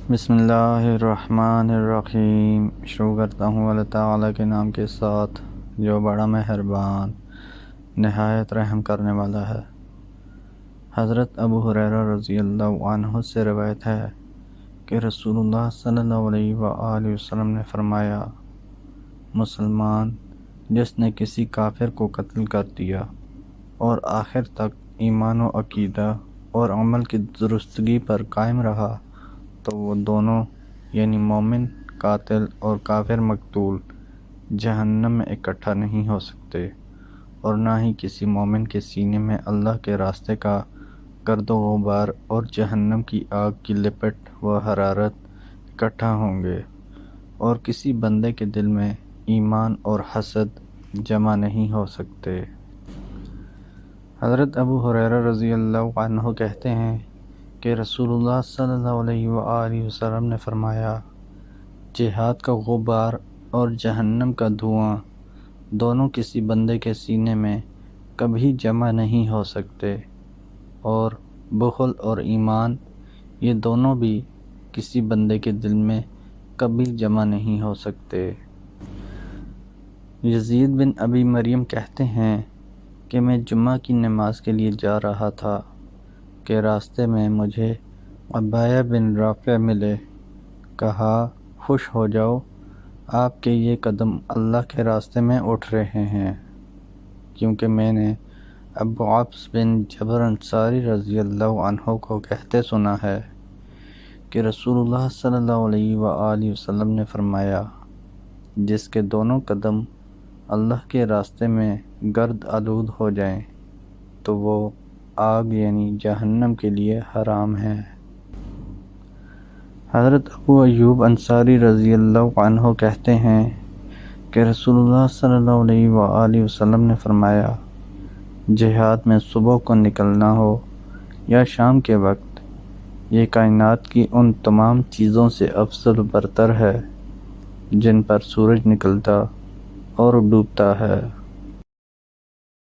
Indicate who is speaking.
Speaker 1: بسم اللہ الرحمن الرحیم۔ شروع کرتا ہوں اللہ تعالیٰ کے نام کے ساتھ جو بڑا مہربان نہایت رحم کرنے والا ہے۔ حضرت ابو ہریرہ رضی اللہ عنہ سے روایت ہے کہ رسول اللہ صلی اللہ علیہ وآلہ وسلم نے فرمایا، مسلمان جس نے کسی کافر کو قتل کر دیا اور آخر تک ایمان و عقیدہ اور عمل کی درستگی پر قائم رہا تو وہ دونوں یعنی مومن قاتل اور کافر مقتول جہنم میں اکٹھا نہیں ہو سکتے، اور نہ ہی کسی مومن کے سینے میں اللہ کے راستے کا گرد و غبار اور جہنم کی آگ کی لپٹ و حرارت اکٹھا ہوں گے، اور کسی بندے کے دل میں ایمان اور حسد جمع نہیں ہو سکتے۔ حضرت ابو ہریرہ رضی اللہ عنہ کہتے ہیں کہ رسول اللہ صلی اللہ علیہ وآلہ وسلم نے فرمایا، جہاد کا غبار اور جہنم کا دھواں دونوں کسی بندے کے سینے میں کبھی جمع نہیں ہو سکتے، اور بخل اور ایمان یہ دونوں بھی کسی بندے کے دل میں کبھی جمع نہیں ہو سکتے۔ یزید بن ابی مریم کہتے ہیں کہ میں جمعہ کی نماز کے لیے جا رہا تھا کہ راستے میں مجھے عبایہ بن رافع ملے۔ کہا، خوش ہو جاؤ، آپ کے یہ قدم اللہ کے راستے میں اٹھ رہے ہیں، کیونکہ میں نے ابو عبس بن جبر انصاری رضی اللہ عنہ کو کہتے سنا ہے کہ رسول اللہ صلی اللہ علیہ وآلہ وسلم نے فرمایا، جس کے دونوں قدم اللہ کے راستے میں گرد آلود ہو جائیں تو وہ آگ یعنی جہنم کے لیے حرام ہے۔ حضرت ابو ایوب انصاری رضی اللہ عنہ کہتے ہیں کہ رسول اللہ صلی اللہ علیہ وآلہ وسلم نے فرمایا، جہاد میں صبح کو نکلنا ہو یا شام کے وقت، یہ کائنات کی ان تمام چیزوں سے افضل و برتر ہے جن پر سورج نکلتا اور ڈوبتا ہے۔